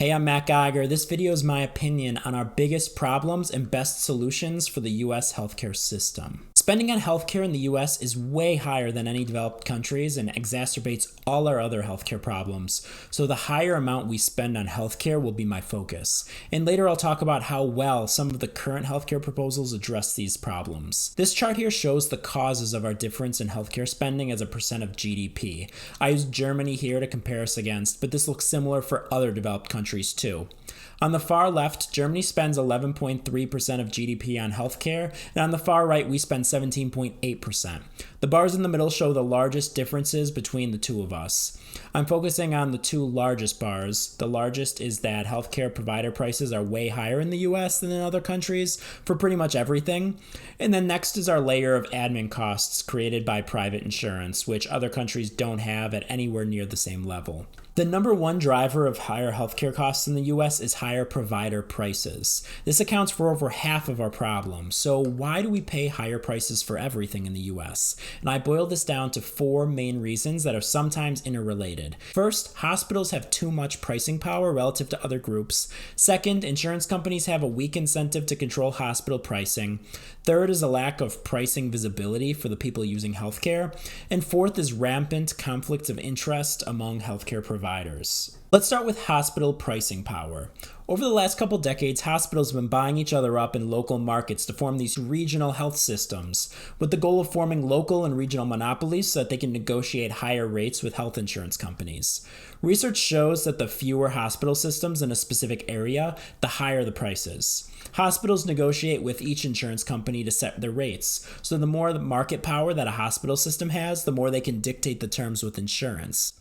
Hey, I'm Matt Geiger. This video is my opinion on our biggest problems and best solutions for the US healthcare system. Spending on healthcare in the US is way higher than any developed countries and exacerbates all our other healthcare problems. So the higher amount we spend on healthcare will be my focus. And later I'll talk about how well some of the current healthcare proposals address these problems. This chart here shows the causes of our difference in healthcare spending as a percent of GDP. I used Germany here to compare us against, but this looks similar for other developed countries too. On the far left, Germany spends 11.3% of GDP on healthcare, and on the far right, we spend 17.8%. The bars in the middle show the largest differences between the two of us. I'm focusing on the two largest bars. The largest is that healthcare provider prices are way higher in the US than in other countries for pretty much everything. And then next is our layer of admin costs created by private insurance, which other countries don't have at anywhere near the same level. The number one driver of higher healthcare costs in the US is higher provider prices. This accounts for over half of our problem. So why do we pay higher prices for everything in the US? And I boil this down to four main reasons that are sometimes interrelated. First, hospitals have too much pricing power relative to other groups. Second, insurance companies have a weak incentive to control hospital pricing. Third is a lack of pricing visibility for the people using healthcare. And fourth is rampant conflicts of interest among healthcare providers. Let's start with hospital pricing power. Over the last couple decades, hospitals have been buying each other up in local markets to form these regional health systems, with the goal of forming local and regional monopolies so that they can negotiate higher rates with health insurance companies. Research shows that the fewer hospital systems in a specific area, the higher the prices. Hospitals negotiate with each insurance company to set their rates, so the more the market power that a hospital system has, the more they can dictate the terms with insurance.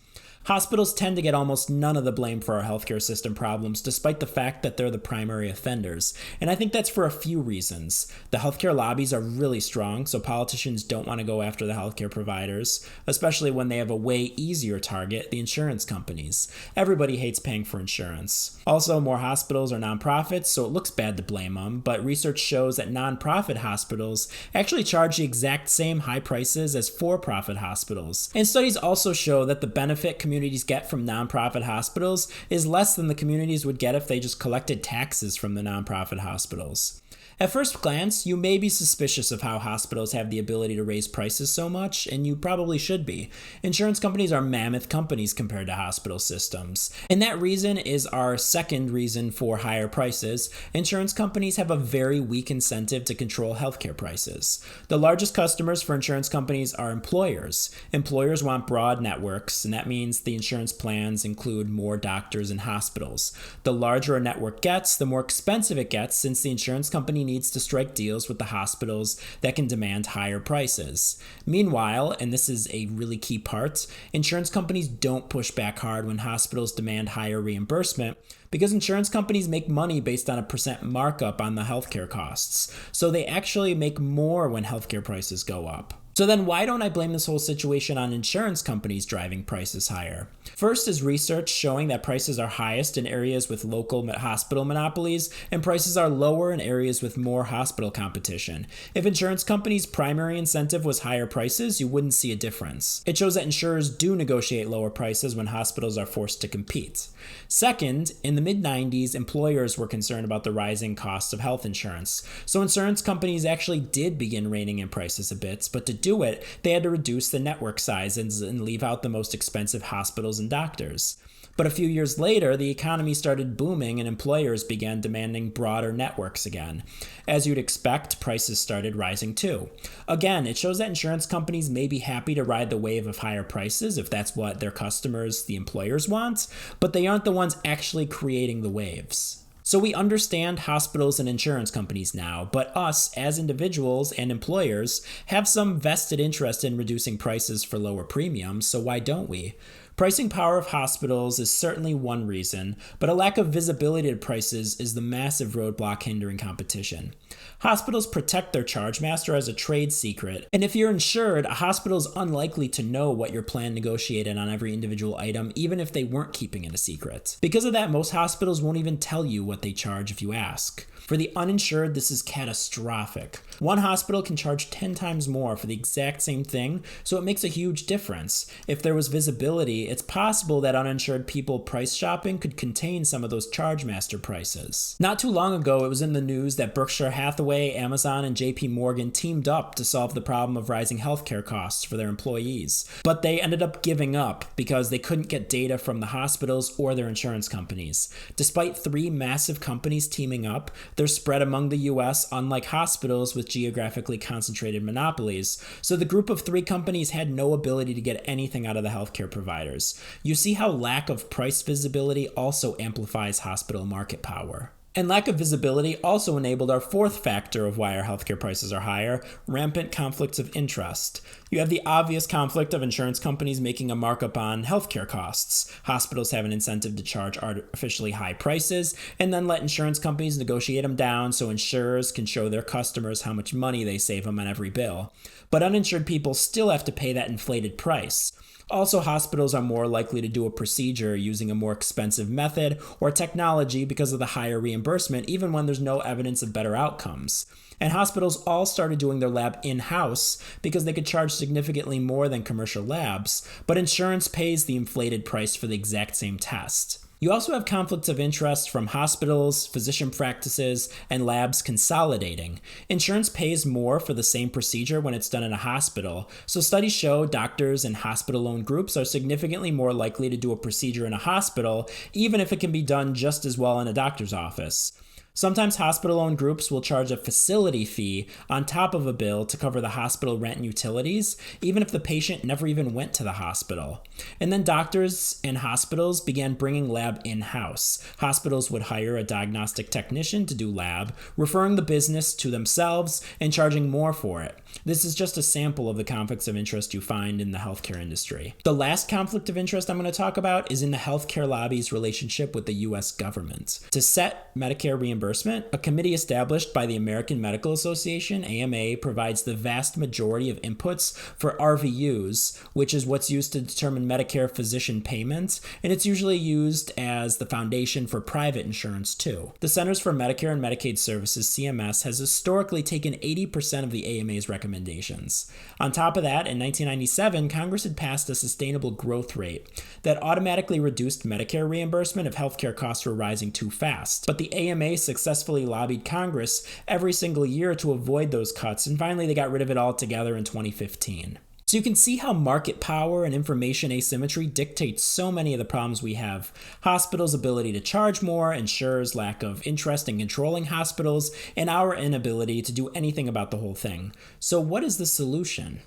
Hospitals tend to get almost none of the blame for our healthcare system problems, despite the fact that they're the primary offenders. And I think that's for a few reasons. The healthcare lobbies are really strong, so politicians don't want to go after the healthcare providers, especially when they have a way easier target, the insurance companies. Everybody hates paying for insurance. Also, more hospitals are nonprofits, so it looks bad to blame them, but research shows that nonprofit hospitals actually charge the exact same high prices as for-profit hospitals. And studies also show that the benefit communities get from nonprofit hospitals is less than the communities would get if they just collected taxes from the nonprofit hospitals. At first glance, you may be suspicious of how hospitals have the ability to raise prices so much, and you probably should be. Insurance companies are mammoth companies compared to hospital systems. And that reason is our second reason for higher prices. Insurance companies have a very weak incentive to control healthcare prices. The largest customers for insurance companies are employers. Employers want broad networks, and that means the insurance plans include more doctors and hospitals. The larger a network gets, the more expensive it gets, since the insurance company needs to strike deals with the hospitals that can demand higher prices. Meanwhile, and this is a really key part, insurance companies don't push back hard when hospitals demand higher reimbursement because insurance companies make money based on a percent markup on the healthcare costs. So they actually make more when healthcare prices go up. So then why don't I blame this whole situation on insurance companies driving prices higher? First is research showing that prices are highest in areas with local hospital monopolies and prices are lower in areas with more hospital competition. If insurance companies' primary incentive was higher prices, you wouldn't see a difference. It shows that insurers do negotiate lower prices when hospitals are forced to compete. Second, in the mid-90s, employers were concerned about the rising costs of health insurance. So insurance companies actually did begin reining in prices a bit, but to do it, they had to reduce the network size and leave out the most expensive hospitals and doctors. But a few years later, the economy started booming and employers began demanding broader networks again. As you'd expect, prices started rising too. Again, it shows that insurance companies may be happy to ride the wave of higher prices if that's what their customers, the employers, want, but they aren't the ones actually creating the waves. So we understand hospitals and insurance companies now, but us as individuals and employers have some vested interest in reducing prices for lower premiums, so why don't we? Pricing power of hospitals is certainly one reason, but a lack of visibility to prices is the massive roadblock hindering competition. Hospitals protect their charge master as a trade secret, and if you're insured, a hospital is unlikely to know what your plan negotiated on every individual item, even if they weren't keeping it a secret. Because of that, most hospitals won't even tell you what they charge if you ask. For the uninsured, this is catastrophic. One hospital can charge 10 times more for the exact same thing, so it makes a huge difference. If there was visibility it's possible that uninsured people price shopping could contain some of those charge master prices. Not too long ago, it was in the news that Berkshire Hathaway, Amazon, and JP Morgan teamed up to solve the problem of rising healthcare costs for their employees. But they ended up giving up because they couldn't get data from the hospitals or their insurance companies. Despite three massive companies teaming up, they're spread among the US, unlike hospitals with geographically concentrated monopolies. So the group of three companies had no ability to get anything out of the healthcare providers. You see how lack of price visibility also amplifies hospital market power. And lack of visibility also enabled our fourth factor of why our healthcare prices are higher: rampant conflicts of interest. You have the obvious conflict of insurance companies making a markup on healthcare costs. Hospitals have an incentive to charge artificially high prices and then let insurance companies negotiate them down so insurers can show their customers how much money they save them on every bill. But uninsured people still have to pay that inflated price. Also, hospitals are more likely to do a procedure using a more expensive method or technology because of the higher reimbursement, even when there's no evidence of better outcomes. And hospitals all started doing their lab in-house because they could charge significantly more than commercial labs, but insurance pays the inflated price for the exact same test. You also have conflicts of interest from hospitals, physician practices, and labs consolidating. Insurance pays more for the same procedure when it's done in a hospital, so studies show doctors and hospital-owned groups are significantly more likely to do a procedure in a hospital, even if it can be done just as well in a doctor's office. Sometimes hospital-owned groups will charge a facility fee on top of a bill to cover the hospital rent and utilities, even if the patient never even went to the hospital. And then doctors and hospitals began bringing lab in-house. Hospitals would hire a diagnostic technician to do lab, referring the business to themselves and charging more for it. This is just a sample of the conflicts of interest you find in the healthcare industry. The last conflict of interest I'm going to talk about is in the healthcare lobby's relationship with the US government. To set Medicare reimbursement, a committee established by the American Medical Association, AMA, provides the vast majority of inputs for RVUs, which is what's used to determine Medicare physician payments, and it's usually used as the foundation for private insurance too. The Centers for Medicare and Medicaid Services, CMS, has historically taken 80% of the AMA's recommendations. On top of that, in 1997, Congress had passed a sustainable growth rate that automatically reduced Medicare reimbursement if healthcare costs were rising too fast. But the AMA successfully lobbied Congress every single year to avoid those cuts, and finally they got rid of it altogether in 2015. So you can see how market power and information asymmetry dictates so many of the problems we have. Hospitals' ability to charge more, insurers' lack of interest in controlling hospitals, and our inability to do anything about the whole thing. So what is the solution?